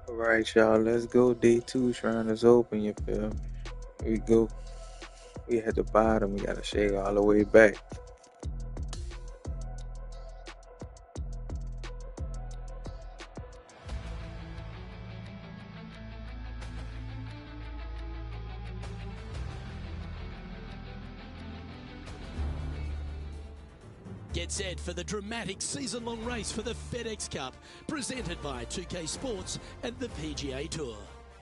All right, y'all, let's go. Day two, shrine is open, you feel me? We go. We at the bottom, we gotta shake all the way back. Get set for the dramatic season-long race for the FedEx Cup, presented by 2K Sports and the PGA Tour.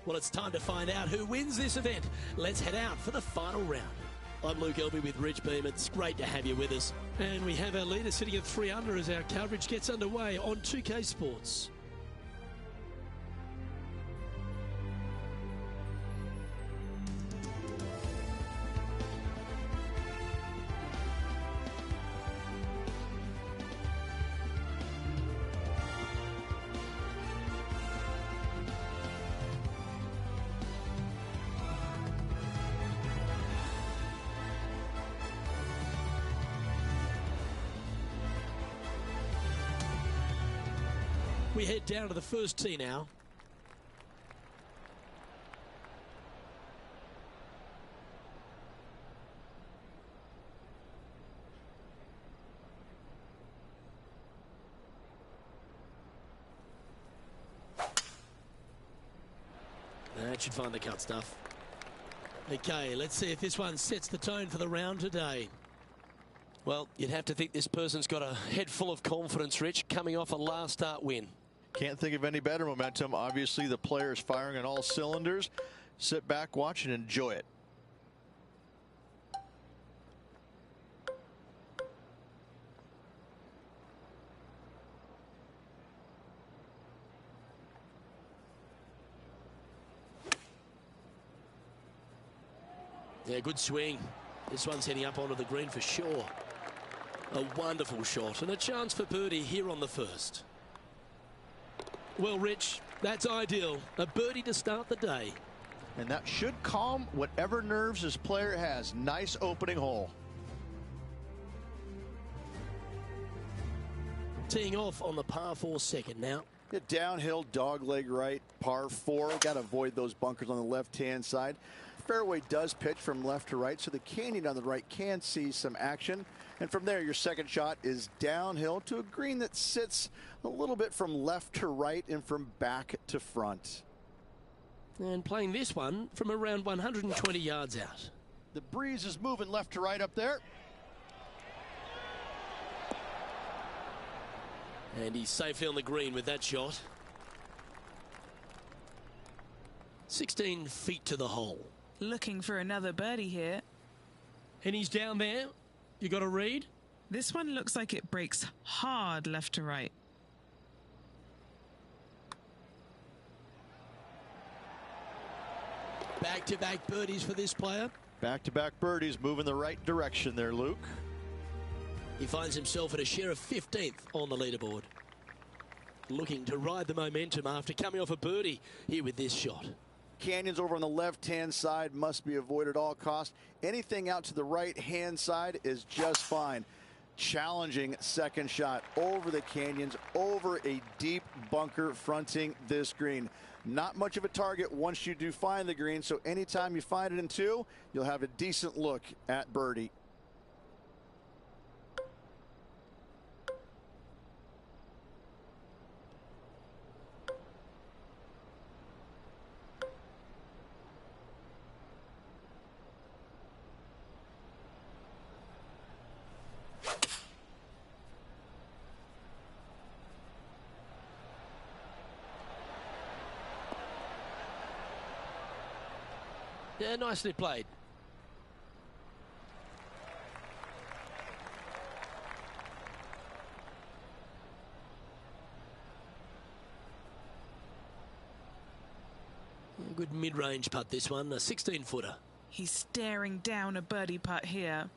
Well, it's time to find out who wins this event. Let's head out for the final round. I'm Luke Elby with Rich Beam. It's great to have you with us. And we have our leader sitting at 3 under as our coverage gets underway on 2K Sports. We head down to the first tee now. That should find the cut stuff. Okay, let's see if this one sets the tone for the round today. Well, you'd have to think this person's got a head full of confidence, Rich, coming off a last start win. Can't think of any better momentum. Obviously, the player is firing on all cylinders. Sit back, watch, and enjoy it. Yeah, good swing. This one's heading up onto the green for sure. A wonderful shot and a chance for birdie here on the first. Well, Rich, that's ideal. A birdie to start the day. And that should calm whatever nerves this player has. Nice opening hole. Teeing off on the par 4 second now. Get downhill, dogleg right, par 4. Got to avoid those bunkers on the left-hand side. Fairway does pitch from left to right, so the canyon on the right can see some action. And from there, your second shot is downhill to a green that sits a little bit from left to right and from back to front. And playing this one from around 120 yards out. The breeze is moving left to right up there. And he's safely on the green with that shot. 16 feet to the hole. Looking for another birdie here. And he's down there. You got a read? This one looks like it breaks hard left to right. Back-to-back birdies for this player. Back-to-back birdies moving the right direction there, Luke. He finds himself at a share of 15th on the leaderboard. Looking to ride the momentum after coming off a birdie here with this shot. Canyons over on the left-hand side must be avoided at all costs. Anything out to the right-hand side is just fine. Challenging second shot over the canyons, over a deep bunker fronting this green. Not much of a target once you do find the green, so anytime you find it in 2, you'll have a decent look at birdie. Yeah, nicely played. Good mid-range putt this one, a 16-footer. He's staring down a birdie putt here.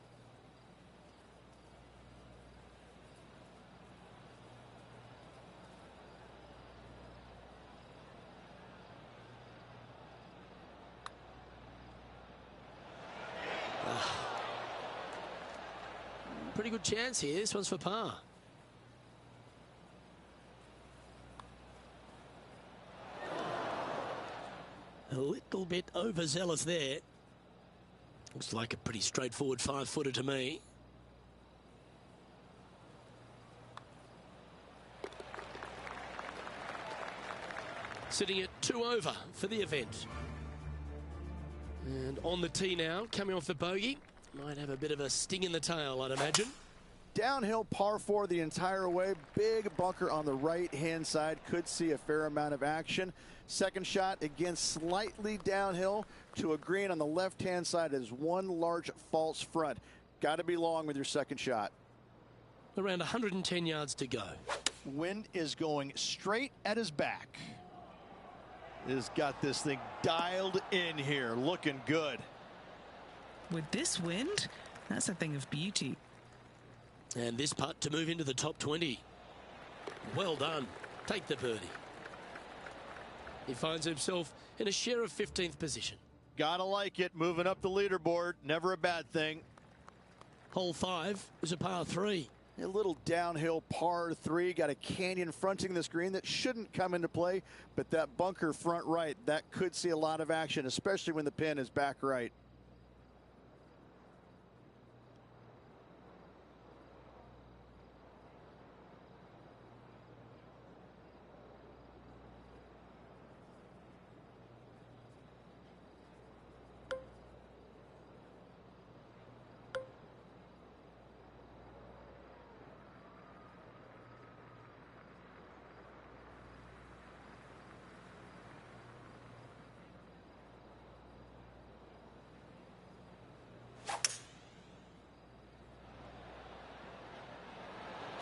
Pretty good chance here. This one's for par. little bit overzealous there. Looks like a pretty straightforward 5-footer to me. Sitting at 2 over for the event. And on the tee now, coming off the bogey. Might have a bit of a sting in the tail, I'd imagine. Downhill par 4 the entire way. Big bunker on the right-hand side. Could see a fair amount of action. Second shot, again, slightly downhill to a green on the left-hand side. Is one large false front. Got to be long with your second shot. Around 110 yards to go. Wind is going straight at his back. He's got this thing dialed in here. Looking good. With this wind, that's a thing of beauty. And this putt to move into the top 20. Well done. Take the birdie. He finds himself in a share of 15th position. Gotta like it. Moving up the leaderboard. Never a bad thing. Hole 5 is a par 3. A little downhill par 3. Got a canyon fronting this green that shouldn't come into play, but that bunker front right, that could see a lot of action, especially when the pin is back right.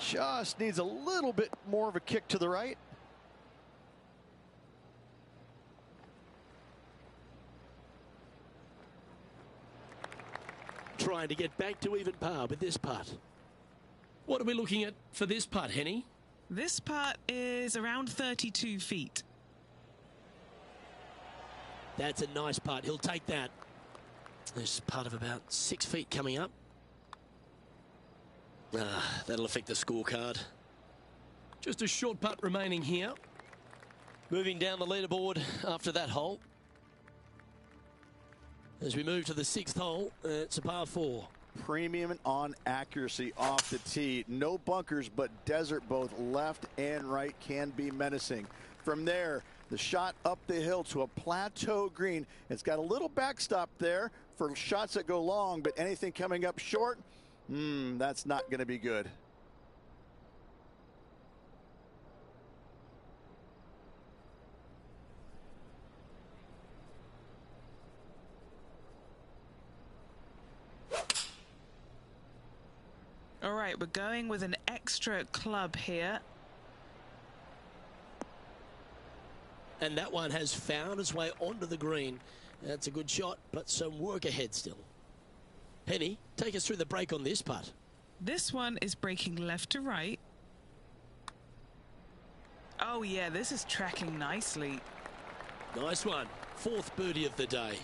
Just needs a little bit more of a kick to the right. Trying to get back to even par with this putt. What are we looking at for this putt, Henny? This putt is around 32 feet. That's a nice putt. He'll take that. There's a putt of about 6 feet coming up. That'll affect the scorecard. Just a short putt remaining here. Moving down the leaderboard after that hole. As we move to the 6th hole, it's a par 4. Premium on accuracy off the tee. No bunkers, but desert both left and right can be menacing. From there, the shot up the hill to a plateau green. It's got a little backstop there for shots that go long, but anything coming up short, that's not going to be good. All right, we're going with an extra club here. And that one has found its way onto the green. That's a good shot, but some work ahead still. Penny, take us through the break on this putt. This one is breaking left to right. Oh yeah, this is tracking nicely. Nice one. 4th birdie of the day.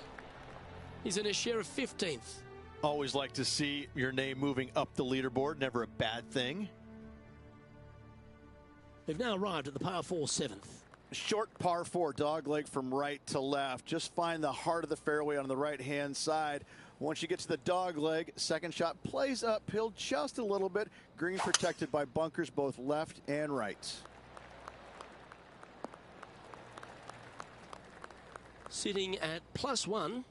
He's in a share of 15th. Always like to see your name moving up the leaderboard. Never a bad thing. We've now arrived at the par 4 7th. Short par 4, dog leg from right to left. Just find the heart of the fairway on the right-hand side. Once you get to the dog leg, second shot plays uphill just a little bit. Green protected by bunkers both left and right. Sitting at +1.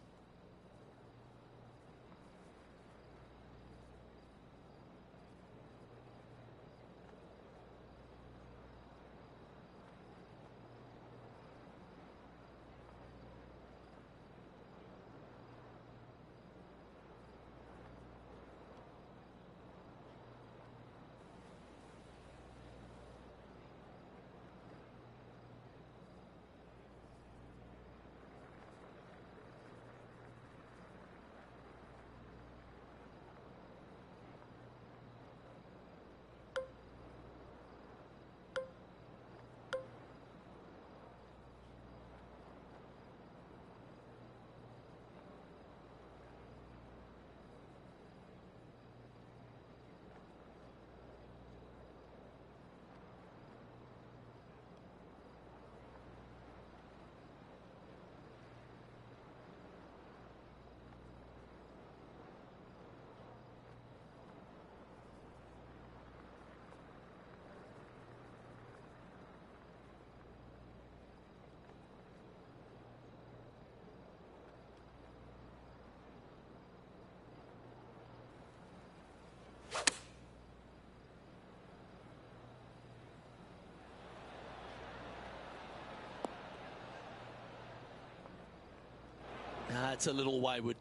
It's a little wayward.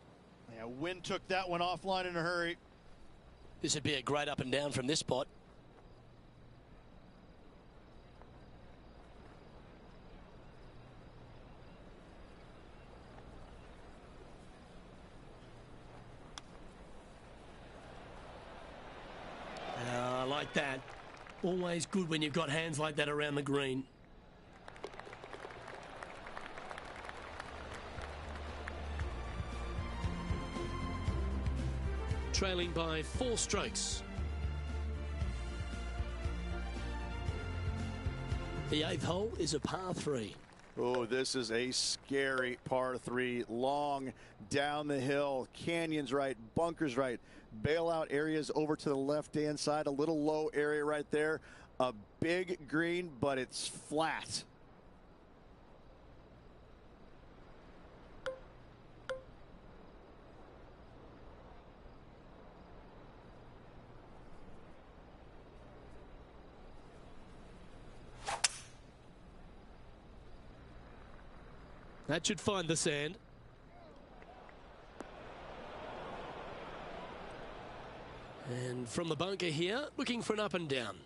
Yeah, wind took that one offline in a hurry. This would be a great up and down from this spot. I like that. Always good when you've got hands like that around the green. Trailing by 4 strokes. The 8th hole is a par 3. Oh, this is a scary par 3. Long, down the hill, canyons right, bunkers right, bailout areas over to the left-hand side, a little low area right there. A big green, but it's flat. That should find the sand. And from the bunker here, looking for an up and down.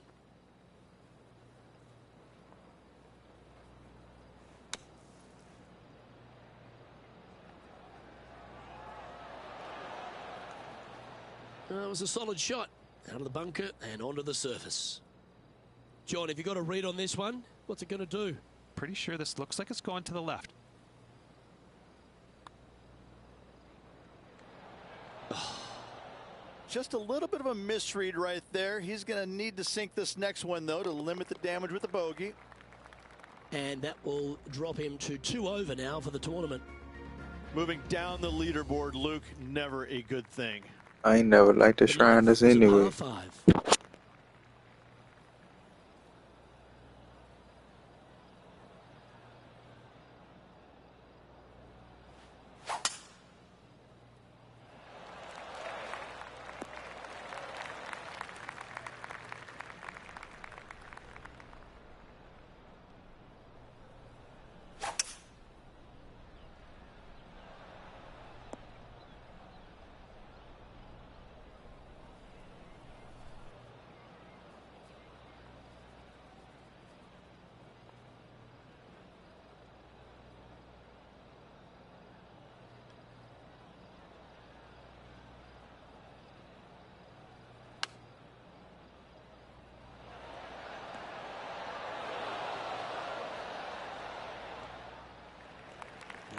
That was a solid shot. Out of the bunker and onto the surface. John, have you got a read on this one? What's it going to do? Pretty sure this looks like it's going to the left. Just a little bit of a misread right there. He's going to need to sink this next one, though, to limit the damage with the bogey. And that will drop him to 2 over now for the tournament. Moving down the leaderboard, Luke, never a good thing. I ain't never liked the Shriners anyway. Par 5.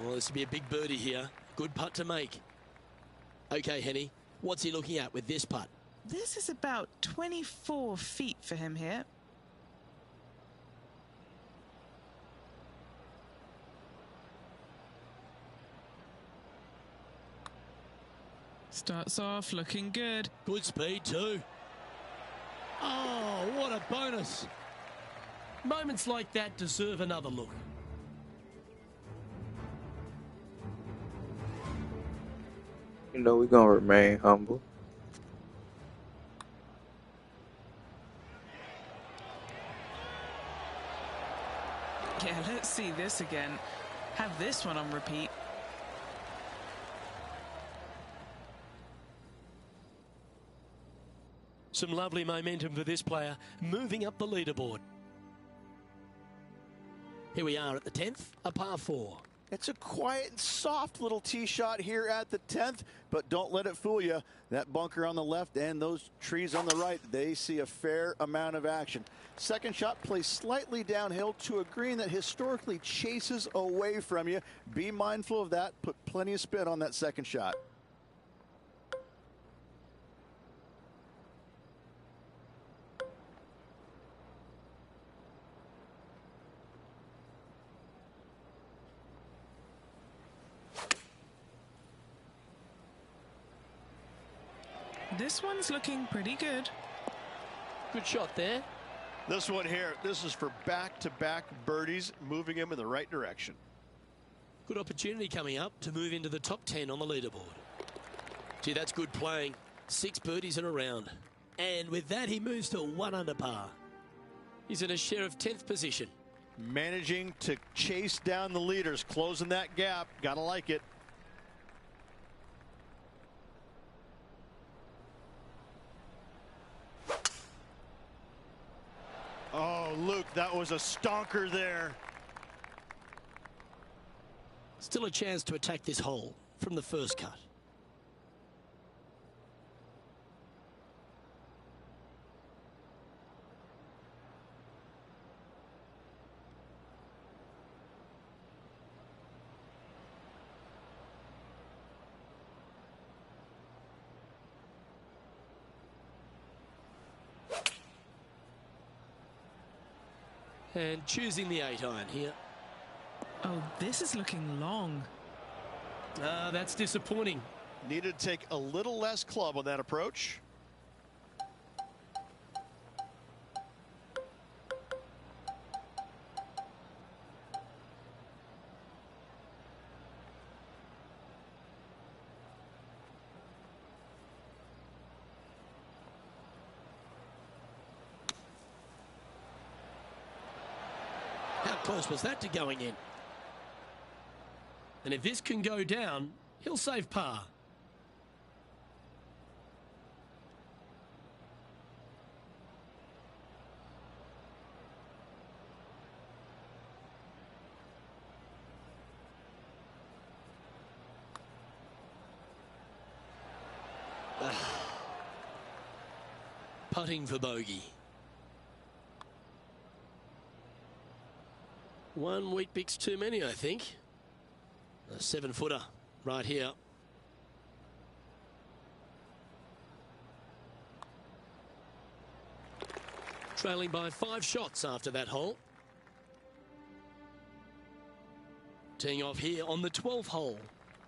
Well, this will be a big birdie here. Good putt to make. Okay, Henny, what's he looking at with this putt? This is about 24 feet for him here. Starts off looking good. Good speed too. Oh, what a bonus. Moments like that deserve another look. You know, we're gonna remain humble. Yeah, let's see this again. Have this one on repeat. Some lovely momentum for this player, moving up the leaderboard. Here we are at the 10th, a par 4. It's a quiet and soft little tee shot here at the 10th, but don't let it fool you. That bunker on the left and those trees on the right, they see a fair amount of action. Second shot plays slightly downhill to a green that historically chases away from you. Be mindful of that. Put plenty of spin on that second shot. This one's looking pretty good. Good shot there. This one here, this is for back-to-back birdies, moving him in the right direction. Good opportunity coming up to move into the top 10 on the leaderboard. Gee, that's good playing. 6 birdies in a round. And with that, he moves to 1 under par. He's in a share of 10th position. Managing to chase down the leaders, closing that gap. Gotta like it. that was a stonker there. Still a chance to attack this hole from the first cut. And choosing the 8-iron here. Oh, this is looking long. That's disappointing. Needed to take a little less club on that approach. How close was that to going in? And if this can go down, he'll save par. Putting for bogey. One wheat bix too many, I think. A 7-footer right here. Trailing by 5 shots after that hole. Teeing off here on the 12th hole.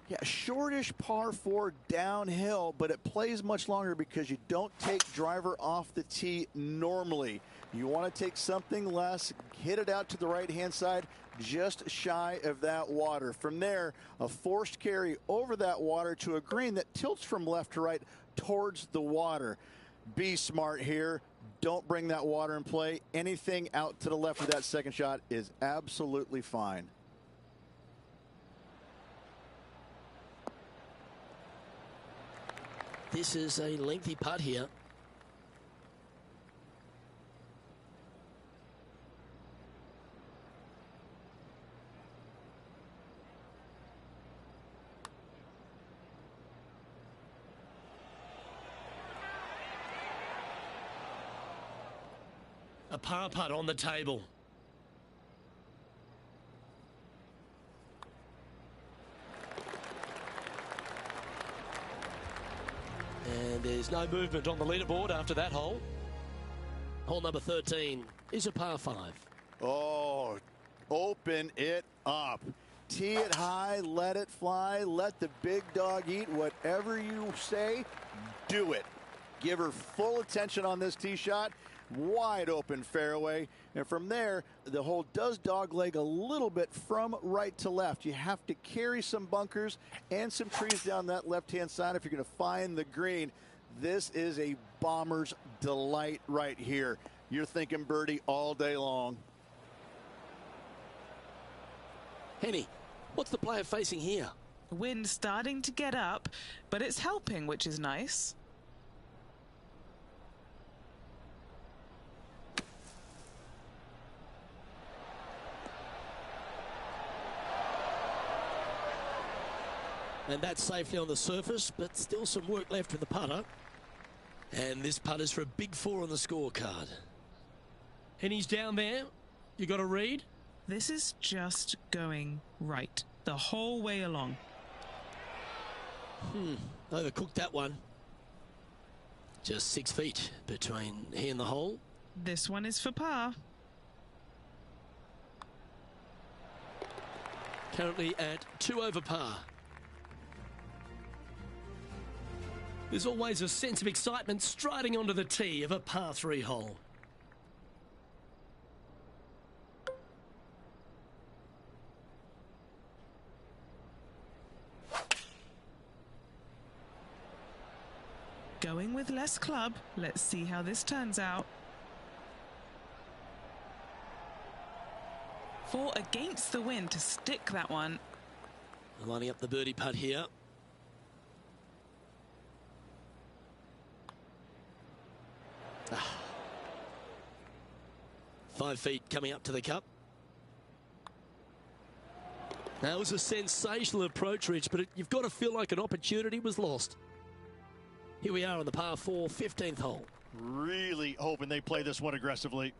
Yeah, shortish par 4 downhill, but it plays much longer because you don't take driver off the tee normally. You want to take something less, hit it out to the right-hand side, just shy of that water. From there, a forced carry over that water to a green that tilts from left to right towards the water. Be smart here. Don't bring that water in play. Anything out to the left of that second shot is absolutely fine. This is a lengthy putt here. A par putt on the table. And there's no movement on the leaderboard after that hole. Hole number 13 is a par 5. Oh, open it up. Tee it high, let it fly, let the big dog eat. Whatever you say, do it. Give her full attention on this tee shot. Wide open fairway. And from there, the hole does dogleg a little bit from right to left. You have to carry some bunkers and some trees down that left-hand side if you're going to find the green. This is a bomber's delight right here. You're thinking birdie all day long. Henny, what's the player facing here? Wind starting to get up, but it's helping, which is nice. And that's safely on the surface, but still some work left with the putter. And this putt is for a big 4 on the scorecard. Henny's down there. You got a read? This is just going right the whole way along. Overcooked that one. Just 6 feet between he and the hole. This one is for par. Currently at 2 over par. There's always a sense of excitement striding onto the tee of a par 3 hole. Going with less club. Let's see how this turns out. 4 against the wind to stick that one. Lining up the birdie putt here. 5 feet coming up to the cup. That was a sensational approach, Rich, but you've got to feel like an opportunity was lost. Here we are on the par 4, 15th hole. Really hoping they play this one aggressively.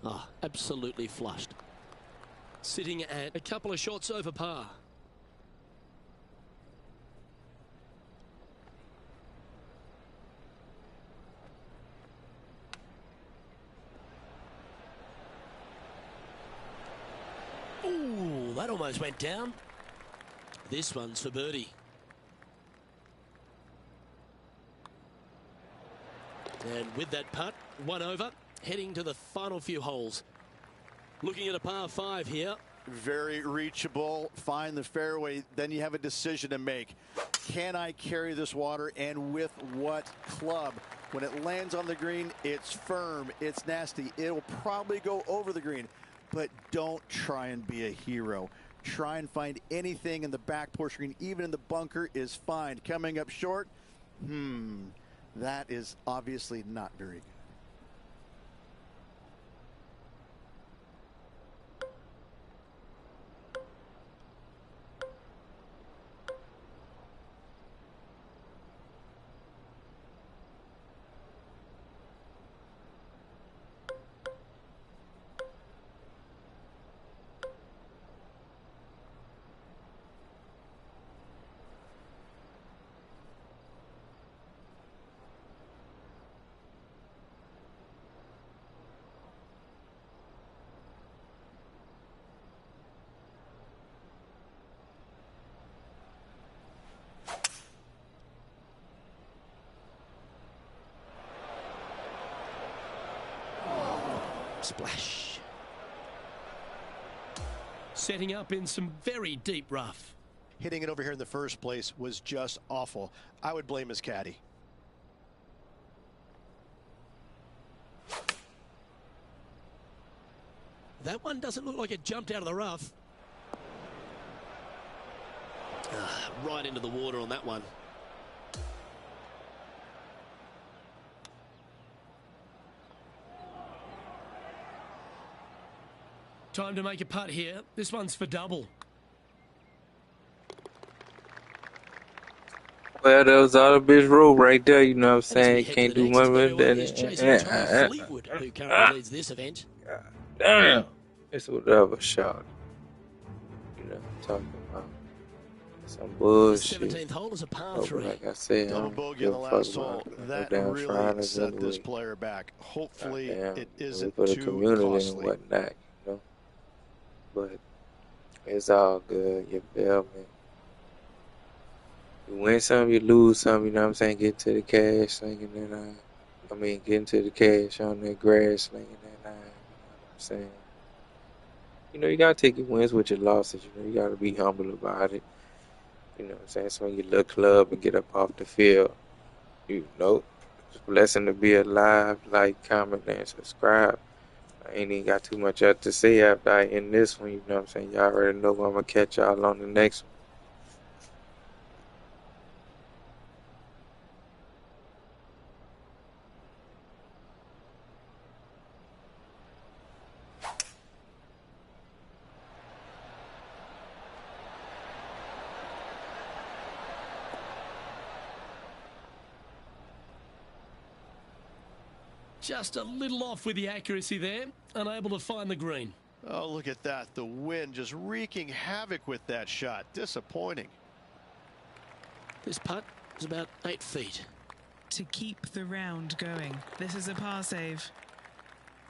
Ah, absolutely flushed. Sitting at a couple of shots over par. Ooh, that almost went down. This one's for birdie. And with that putt, 1 over. Heading to the final few holes. Looking at a par 5 here. Very reachable. Find the fairway. Then you have a decision to make. Can I carry this water, and with what club? When it lands on the green, it's firm. It's nasty. It'll probably go over the green. But don't try and be a hero. Try and find anything in the back portion green, even in the bunker, is fine. Coming up short, that is obviously not very good. Splash. Setting up in some very deep rough. Hitting it over here in the first place was just awful. I would blame his caddy. That one doesn't look like it jumped out of the rough. Right into the water on that one. Time to make a putt here. This one's for double. Well, that was all the bitch rule right there, you know what I'm saying? As we head Can't to the do next much with fairway, is chasing Tom that. Fleetwood, who currently leads this event. Damn. It's whatever shot. You know what I'm talking about. Some The bullshit. 17th hole is a par 3. Like I said, I Double don't bogey give in the a last fuck hole. about That no damn really Fridays set this anyway. player back. Hopefully it We isn't for the too community costly. and whatnot, you know. But it's all good, you feel me? You win some, you lose some, you know what I'm saying? Get to the cash, slinging that get into the cash on that grass, slinging that you know what I'm saying? You know, you gotta take your wins with your losses, you know, you gotta be humble about it. You know what I'm saying? So when you look club and get up off the field, you know, it's a blessing to be alive. Like, comment, and subscribe. I ain't even got too much else to say after I end this one, you know what I'm saying? Y'all already know I'm gonna catch y'all on the next one. Just a little off with the accuracy there. Unable to find the green. Oh, look at that. The wind just wreaking havoc with that shot. Disappointing. This putt is about 8 feet. To keep the round going. This is a par save.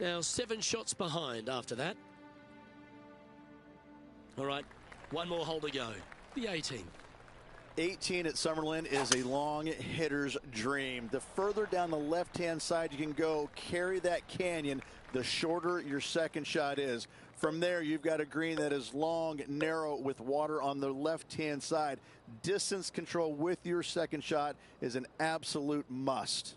Now 7 shots behind after that. All right, one more hole to go. The 18th. 18 at Summerlin is a long hitter's dream. The further down the left-hand side you can go, carry that canyon, the shorter your second shot is. From there, you've got a green that is long, narrow, with water on the left-hand side. Distance control with your second shot is an absolute must.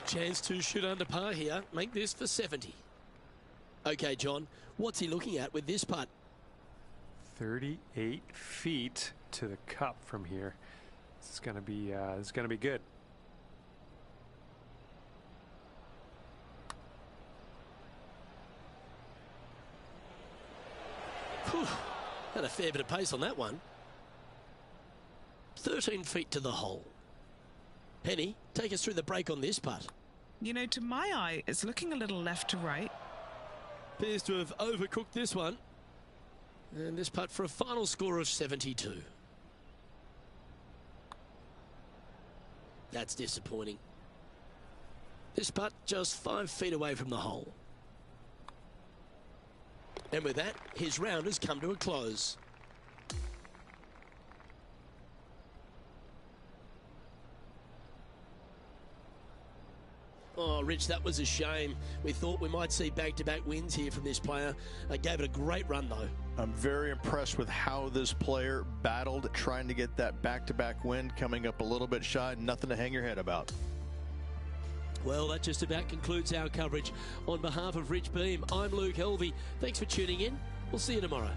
Chance to shoot under par here. Make this for 70. Okay, John, what's he looking at with this putt? 38 feet to the cup from here. This is going to be good. Whew, had a fair bit of pace on that one. 13 feet to the hole. Penny, take us through the break on this putt. You know, to my eye, it's looking a little left to right. Appears to have overcooked this one. And this putt for a final score of 72. That's disappointing. This putt just 5 feet away from the hole. And with that, his round has come to a close. Oh, Rich, that was a shame. We thought we might see back-to-back wins here from this player. Gave it a great run, though. I'm very impressed with how this player battled, trying to get that back-to-back win, coming up a little bit shy. Nothing to hang your head about. Well, that just about concludes our coverage. On behalf of Rich Beam, I'm Luke Helvey. Thanks for tuning in. We'll see you tomorrow.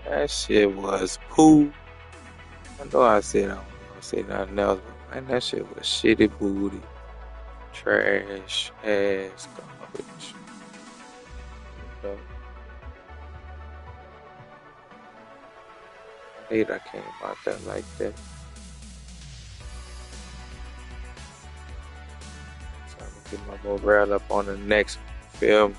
That shit was poo. I know I said I wasn't gonna say nothing else, but man, that shit was shitty booty. Trash ass garbage. You know? I hate I came out there like that. So I'm gonna get my morale up on the next film.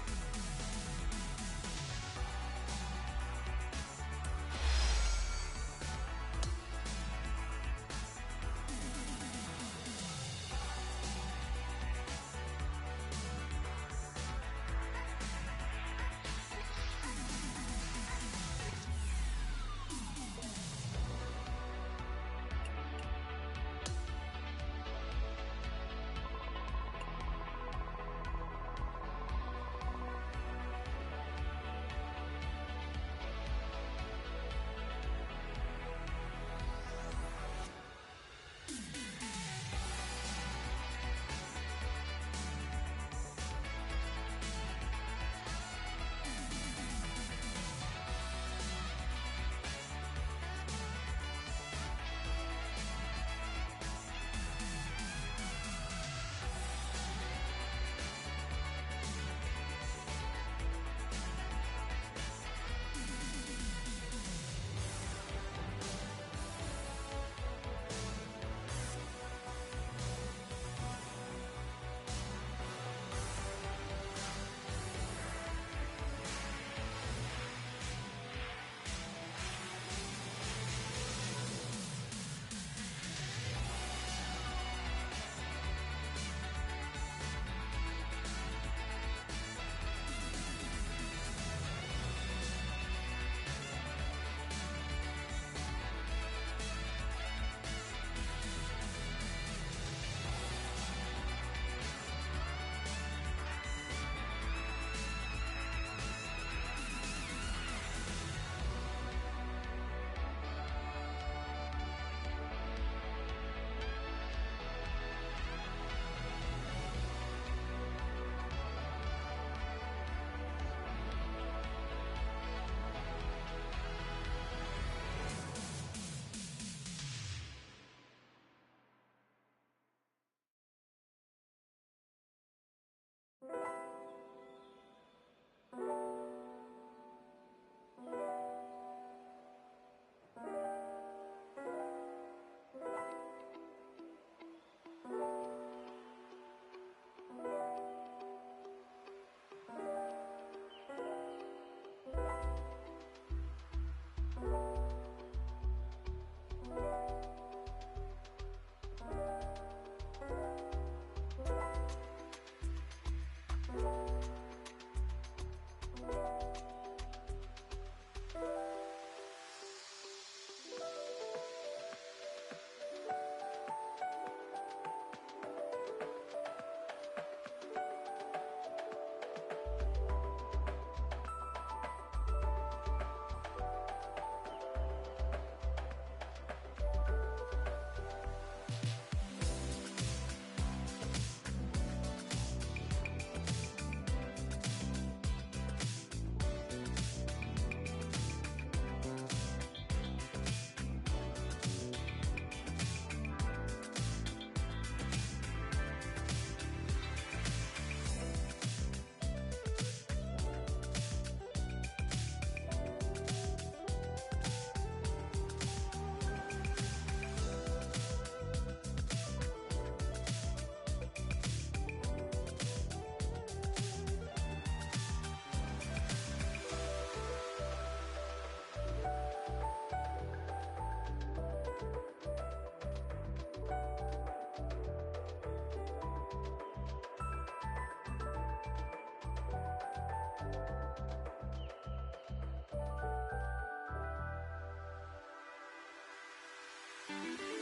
it.